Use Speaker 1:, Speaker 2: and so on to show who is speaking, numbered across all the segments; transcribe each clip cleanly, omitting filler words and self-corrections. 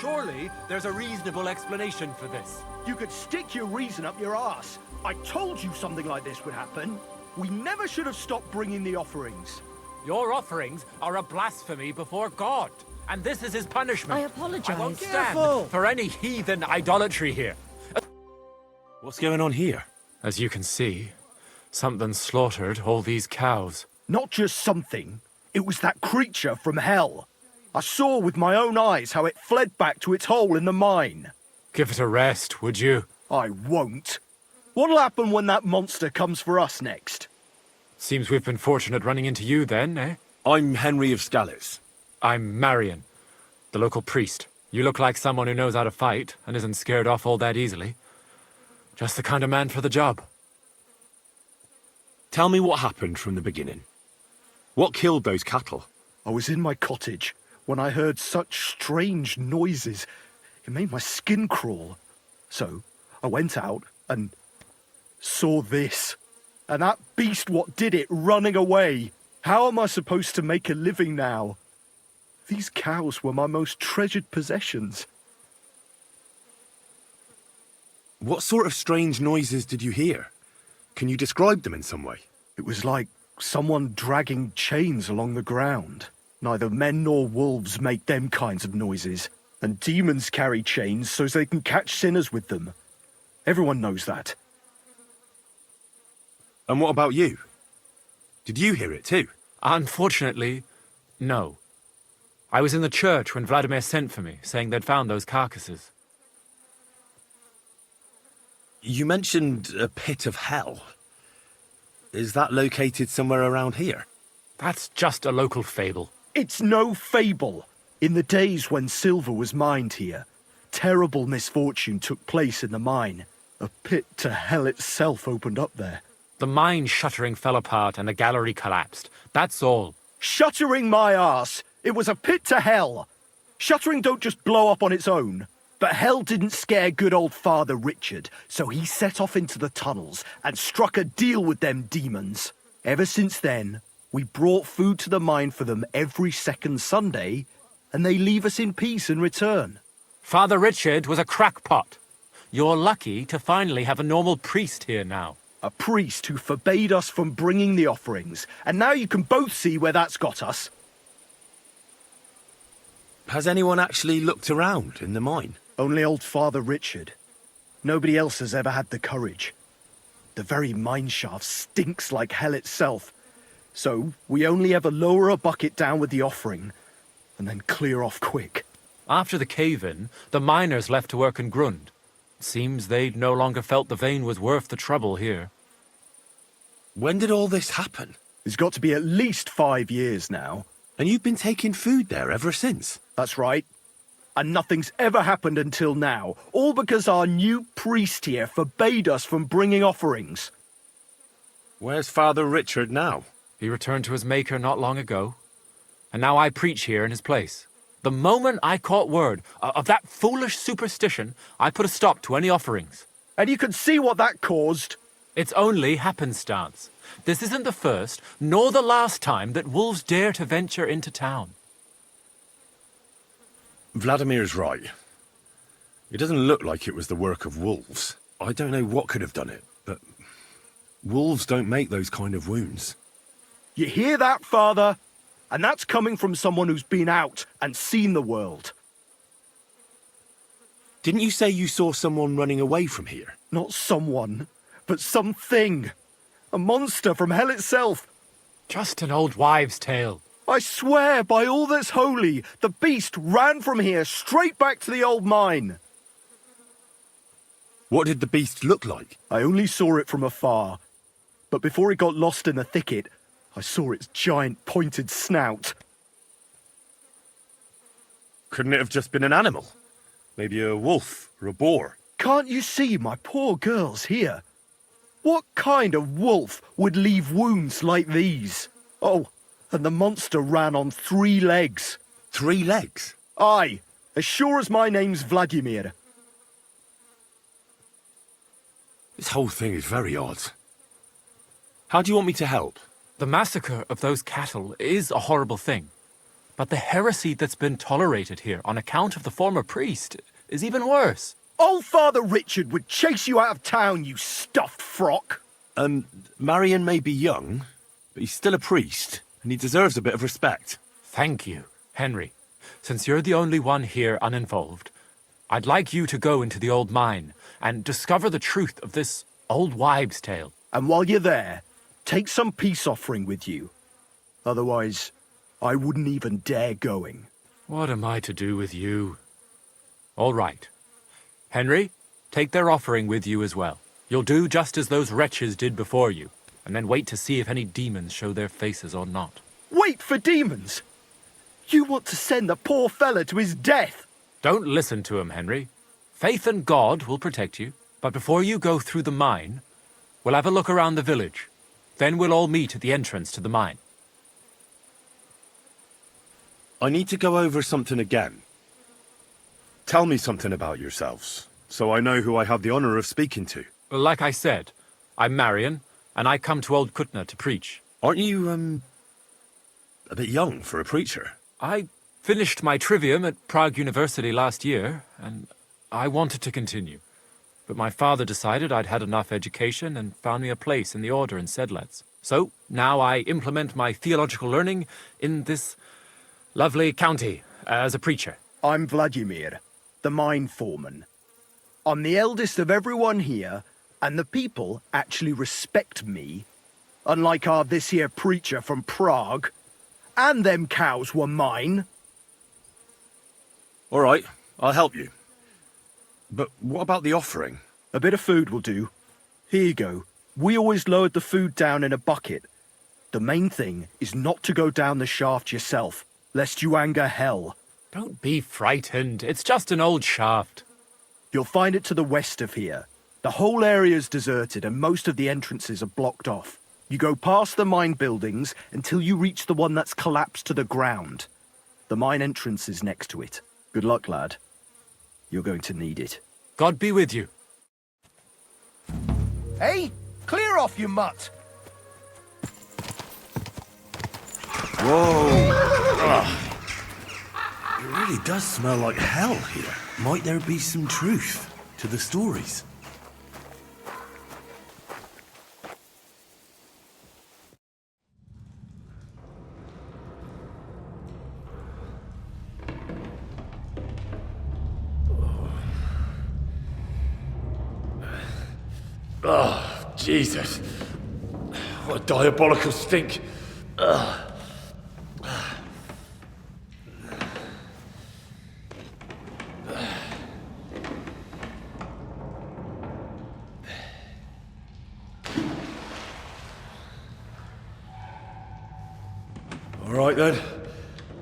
Speaker 1: Surely there's a reasonable explanation for this.
Speaker 2: You could stick your reason up your ass. I told you something like this would happen. We never should have stopped bringing the offerings.
Speaker 1: Your offerings are a blasphemy before God, and this is his punishment.
Speaker 3: I apologize.
Speaker 1: I won't stand for any heathen idolatry here.
Speaker 4: What's going on here?
Speaker 1: As you can see, something slaughtered all these cows.
Speaker 2: Not just something. It was that creature from hell. I saw with my own eyes how it fled back to its hole in the mine.
Speaker 1: Give it a rest, would you?
Speaker 2: I won't. What'll happen when that monster comes for us next?
Speaker 1: Seems we've been fortunate running into you then, eh?
Speaker 4: I'm Henry of Scalitz.
Speaker 1: I'm Marion, the local priest. You look like someone who knows how to fight and isn't scared off all that easily. Just the kind of man for the job.
Speaker 4: Tell me what happened from the beginning. What killed those cattle?
Speaker 2: I was in my cottage when I heard such strange noises. It made my skin crawl. So I went out and saw this. And that beast what did it running away. How am I supposed to make a living now? These cows were my most treasured possessions.
Speaker 4: What sort of strange noises did you hear? Can you describe them in some way?
Speaker 2: It was like someone dragging chains along the ground. Neither men nor wolves make them kinds of noises. And demons carry chains so they can catch sinners with them. Everyone knows that.
Speaker 4: And what about you? Did you hear it too?
Speaker 1: Unfortunately, no. I was in the church when Vladimir sent for me, saying they'd found those carcasses.
Speaker 4: You mentioned a pit of hell. Is that located somewhere around here?
Speaker 1: That's just a local fable.
Speaker 2: It's no fable. In the days when silver was mined here, terrible misfortune took place in the mine. A pit to hell itself opened up there.
Speaker 1: The mine shuttering fell apart and the gallery collapsed. That's all.
Speaker 2: Shuttering my arse! It was a pit to hell! Shuttering don't just blow up on its own. But hell didn't scare good old Father Richard, so he set off into the tunnels and struck a deal with them demons. Ever since then, we brought food to the mine for them every second Sunday, and they leave us in peace in return.
Speaker 1: Father Richard was a crackpot. You're lucky to finally have a normal priest here now.
Speaker 2: A priest who forbade us from bringing the offerings, and now you can both see where that's got us.
Speaker 4: Has anyone actually looked around in the mine?
Speaker 2: Only old Father Richard. Nobody else has ever had the courage. The very mine shaft stinks like hell itself. So we only ever lower a bucket down with the offering, and then clear off quick.
Speaker 1: After the cave-in, the miners left to work in Grund. Seems they'd no longer felt the vein was worth the trouble here.
Speaker 4: When did all this happen?
Speaker 2: It's got to be at least 5 years now.
Speaker 4: And you've been taking food there ever since?
Speaker 2: That's right. And nothing's ever happened until now, all because our new priest here forbade us from bringing offerings.
Speaker 4: Where's Father Richard now?
Speaker 1: He returned to his maker not long ago, and now I preach here in his place. The moment I caught word of that foolish superstition, I put a stop to any offerings.
Speaker 2: And you can see what that caused.
Speaker 1: It's only happenstance. This isn't the first, nor the last time that wolves dare to venture into town.
Speaker 4: Vladimir's right. It doesn't look like it was the work of wolves. I don't know what could have done it, but wolves don't make those kind of wounds.
Speaker 2: You hear that, Father? And that's coming from someone who's been out and seen the world.
Speaker 4: Didn't you say you saw someone running away from here?
Speaker 2: Not someone, but something. A monster from hell itself.
Speaker 1: Just an old wives' tale.
Speaker 2: I swear by all that's holy, the beast ran from here straight back to the old mine.
Speaker 4: What did the beast look like?
Speaker 2: I only saw it from afar. But before it got lost in the thicket, I saw its giant pointed snout.
Speaker 4: Couldn't it have just been an animal? Maybe a wolf or a boar?
Speaker 2: Can't you see my poor girls here? What kind of wolf would leave wounds like these? Oh, and the monster ran on 3 legs.
Speaker 4: 3 legs?
Speaker 2: Aye, as sure as my name's Vladimir.
Speaker 4: This whole thing is very odd. How do you want me to help?
Speaker 1: The massacre of those cattle is a horrible thing. But the heresy that's been tolerated here on account of the former priest is even worse.
Speaker 2: Old Father Richard would chase you out of town, you stuffed frock.
Speaker 4: Marion may be young, but he's still a priest, and he deserves a bit of respect.
Speaker 1: Thank you, Henry. Since you're the only one here uninvolved, I'd like you to go into the old mine and discover the truth of this old wives' tale.
Speaker 2: And while you're there, take some peace offering with you. Otherwise, I wouldn't even dare going.
Speaker 1: What am I to do with you? All right. Henry, take their offering with you as well. You'll do just as those wretches did before you, and then wait to see if any demons show their faces or not.
Speaker 2: Wait for demons? You want to send the poor fella to his death?
Speaker 1: Don't listen to him, Henry. Faith in God will protect you, but before you go through the mine, we'll have a look around the village. Then we'll all meet at the entrance to the mine.
Speaker 4: I need to go over something again. Tell me something about yourselves, so I know who I have the honor of speaking to.
Speaker 1: Like I said, I'm Marion, and I come to Old Kutna to preach.
Speaker 4: Aren't you, a bit young for a preacher?
Speaker 1: I finished my trivium at Prague University last year, and I wanted to continue. But my father decided I'd had enough education and found me a place in the order in Sedlec. So now I implement my theological learning in this lovely county as a preacher.
Speaker 2: I'm Vladimir, the mine foreman. I'm the eldest of everyone here, and the people actually respect me, unlike our this here preacher from Prague. And them cows were mine.
Speaker 4: All right, I'll help you. But what about the offering?
Speaker 2: A bit of food will do. Here you go. We always lowered the food down in a bucket. The main thing is not to go down the shaft yourself, lest you anger hell.
Speaker 1: Don't be frightened. It's just an old shaft.
Speaker 2: You'll find it to the west of here. The whole area's deserted and most of the entrances are blocked off. You go past the mine buildings until you reach the one that's collapsed to the ground. The mine entrance is next to it. Good luck, lad. You're going to need it.
Speaker 1: God be with you.
Speaker 2: Hey, clear off, you mutt!
Speaker 4: Whoa! It really does smell like hell here. Might there be some truth to the stories?
Speaker 3: Oh, Jesus. What a diabolical stink. All right then.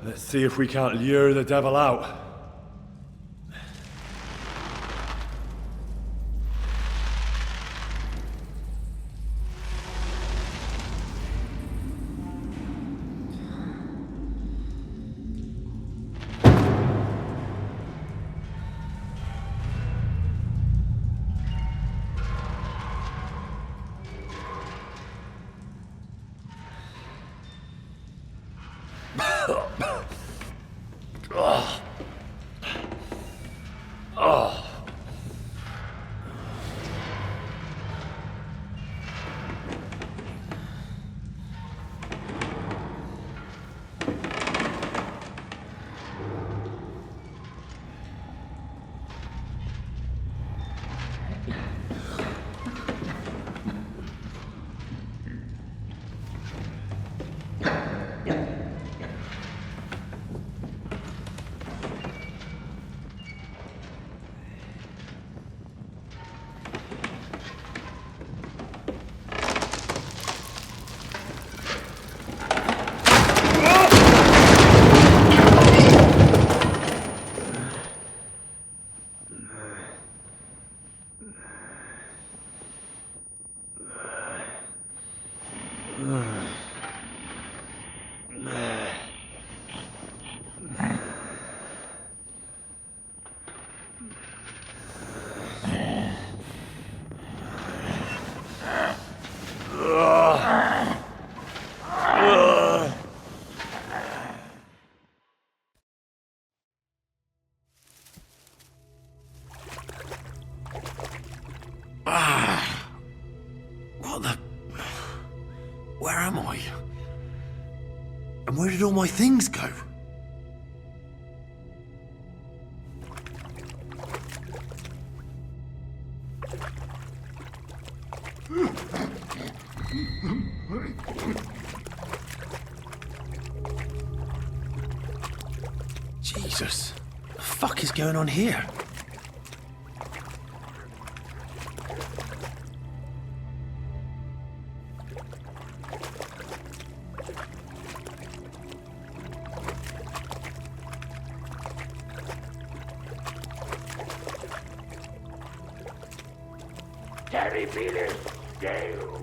Speaker 3: Let's see if we can't lure the devil out.
Speaker 4: am I? And where did all my things go? Jesus, what the fuck is going on here?
Speaker 5: Terribilis Deus,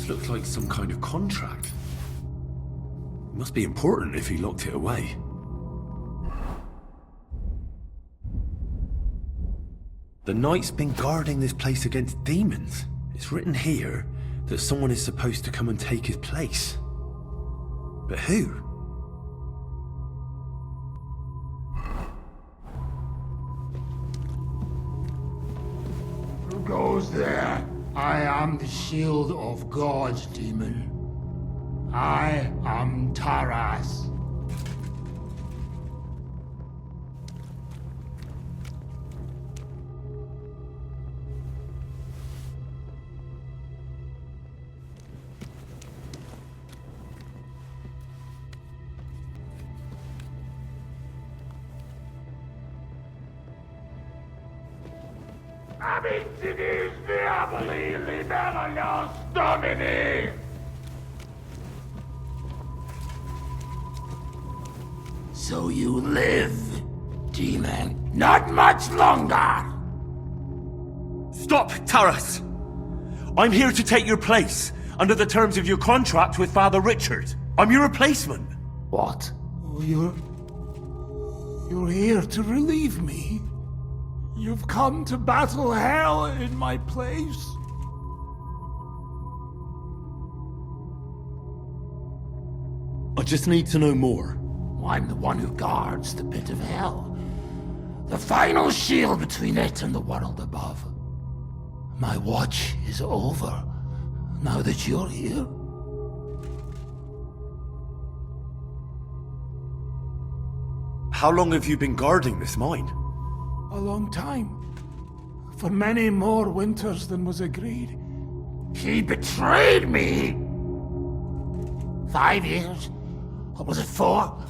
Speaker 4: This looks like some kind of contract. It must be important if he locked it away. The knight's been guarding this place against demons. It's written here that someone is supposed to come and take his place. But who?
Speaker 5: Who goes there? I am the shield of gods, demon. I am Taras. Amicis diaboli libellios domini! So you live, demon. Not much longer!
Speaker 4: Stop, Taras! I'm here to take your place, under the terms of your contract with Father Richard. I'm your replacement.
Speaker 5: What? Oh, you're here to relieve me? You've come to battle hell in my place?
Speaker 4: I just need to know more.
Speaker 5: I'm the one who guards the pit of hell. The final shield between it and the world above. My watch is over, now that you're here.
Speaker 4: How long have you been guarding this mine?
Speaker 5: A long time. For many more winters than was agreed. He betrayed me! 5 years? Or was it 4?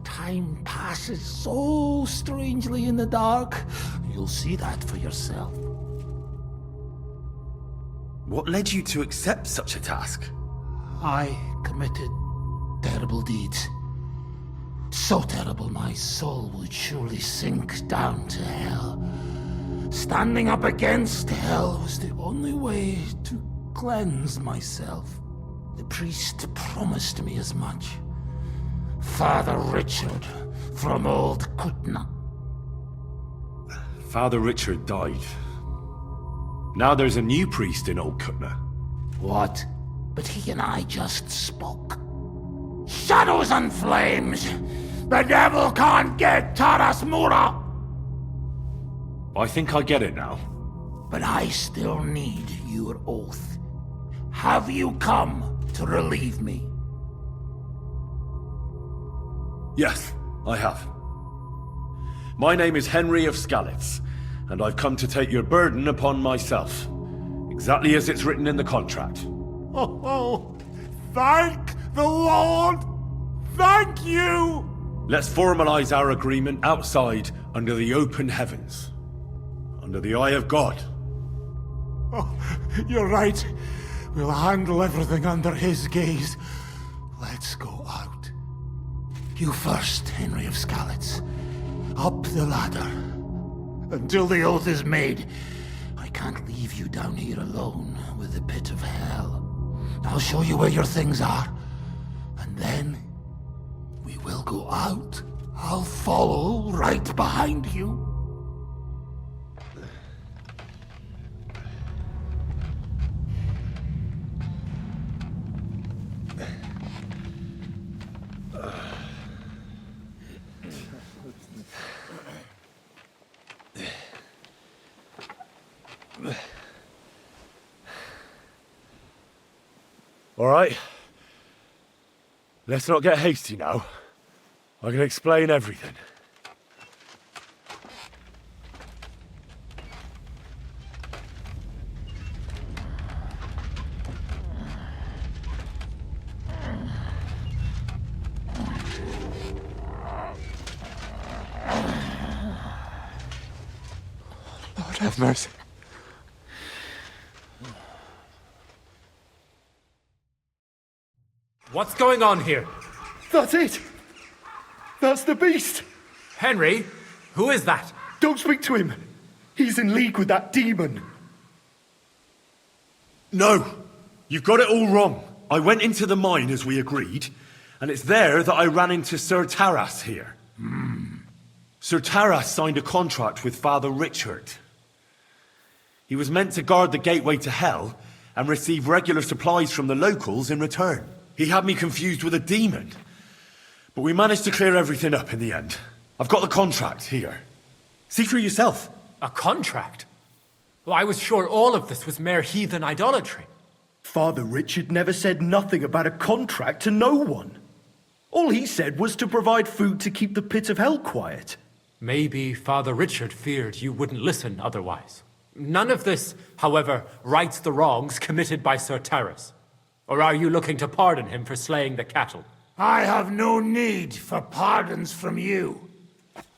Speaker 5: Time passes so strangely in the dark. You'll see that for yourself.
Speaker 4: What led you to accept such a task?
Speaker 5: I committed terrible deeds. So terrible my soul would surely sink down to hell. Standing up against hell was the only way to cleanse myself. The priest promised me as much. Father Richard from Old Kutna.
Speaker 4: Father Richard died. Now there's a new priest in Old Kutna.
Speaker 5: What? But he and I just spoke. Shadows and flames! The devil can't get Taras Mura!
Speaker 4: I think I get it now.
Speaker 5: But I still need your oath. Have you come to relieve me?
Speaker 4: Yes, I have. My name is Henry of Skalitz, and I've come to take your burden upon myself. Exactly as it's written in the contract.
Speaker 5: Oh, thank the Lord! Thank you!
Speaker 4: Let's formalize our agreement outside under the open heavens. Under the eye of God.
Speaker 5: Oh, you're right. We'll handle everything under his gaze. Let's go out. You first, Henry of Skalitz. Up the ladder. Until the oath is made, I can't leave you down here alone with the pit of hell. I'll show you where your things are. And then, we will go out. I'll follow right behind you.
Speaker 3: All right. Let's not get hasty now. I can explain everything.
Speaker 1: Lord have mercy. What's going on here?
Speaker 2: That's it! That's the beast!
Speaker 1: Henry, who is that?
Speaker 2: Don't speak to him! He's in league with that demon!
Speaker 4: No! You've got it all wrong. I went into the mine as we agreed, and it's there that I ran into Sir Taras here. Sir Taras signed a contract with Father Richard. He was meant to guard the gateway to hell and receive regular supplies from the locals in return. He had me confused with a demon. But we managed to clear everything up in the end. I've got the contract here. See for yourself.
Speaker 1: A contract? Well, I was sure all of this was mere heathen idolatry.
Speaker 2: Father Richard never said nothing about a contract to no one. All he said was to provide food to keep the pit of hell quiet.
Speaker 1: Maybe Father Richard feared you wouldn't listen otherwise. None of this, however, rights the wrongs committed by Sir Taras. Or are you looking to pardon him for slaying the cattle?
Speaker 5: I have no need for pardons from you.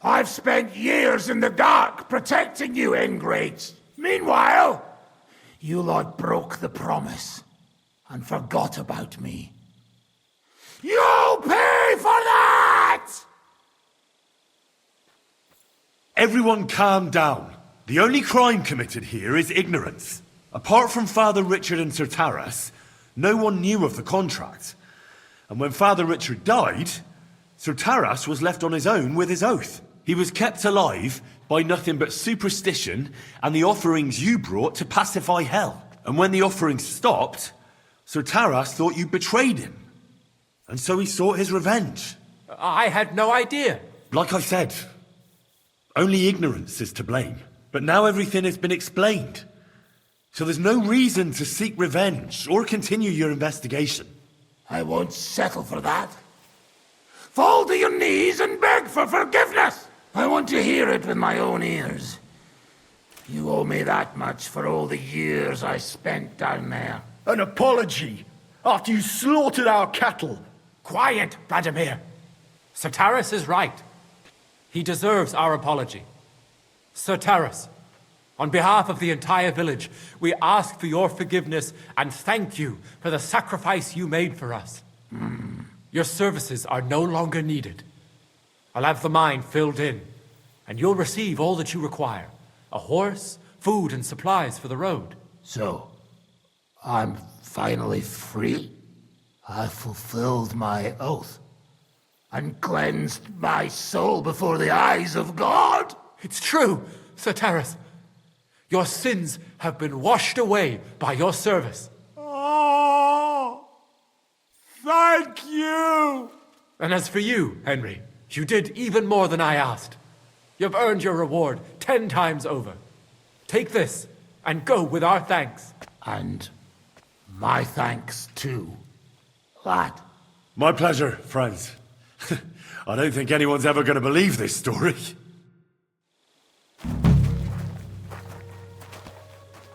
Speaker 5: I've spent years in the dark protecting you, ingrates. Meanwhile, you lot broke the promise and forgot about me. You'll pay for that!
Speaker 4: Everyone calm down. The only crime committed here is ignorance. Apart from Father Richard and Sir Taras, no one knew of the contract. And when Father Richard died, Sir Taras was left on his own with his oath. He was kept alive by nothing but superstition and the offerings you brought to pacify hell. And when the offerings stopped, Sir Taras thought you betrayed him. And so he sought his revenge.
Speaker 1: I had no idea.
Speaker 4: Like I said, only ignorance is to blame. But now everything has been explained. So there's no reason to seek revenge or continue your investigation.
Speaker 5: I won't settle for that. Fall to your knees and beg for forgiveness! I want to hear it with my own ears. You owe me that much for all the years I spent down there.
Speaker 2: An apology? After you slaughtered our cattle?
Speaker 1: Quiet, Vladimir. Sir Taras is right. He deserves our apology. Sir Taras, on behalf of the entire village, we ask for your forgiveness and thank you for the sacrifice you made for us. Your services are no longer needed. I'll have the mine filled in, and you'll receive all that you require. A horse, food, and supplies for the road.
Speaker 5: So, I'm finally free? I fulfilled my oath and cleansed my soul before the eyes of God?
Speaker 1: It's true, Sir Taras. Your sins have been washed away by your service.
Speaker 5: Oh,
Speaker 3: Thank you!
Speaker 1: And as for you, Henry, you did even more than I asked. You've earned your reward 10 times over. Take this, and go with our thanks.
Speaker 5: And my thanks too, lad.
Speaker 4: My pleasure, friends. I don't think anyone's ever going to believe this story.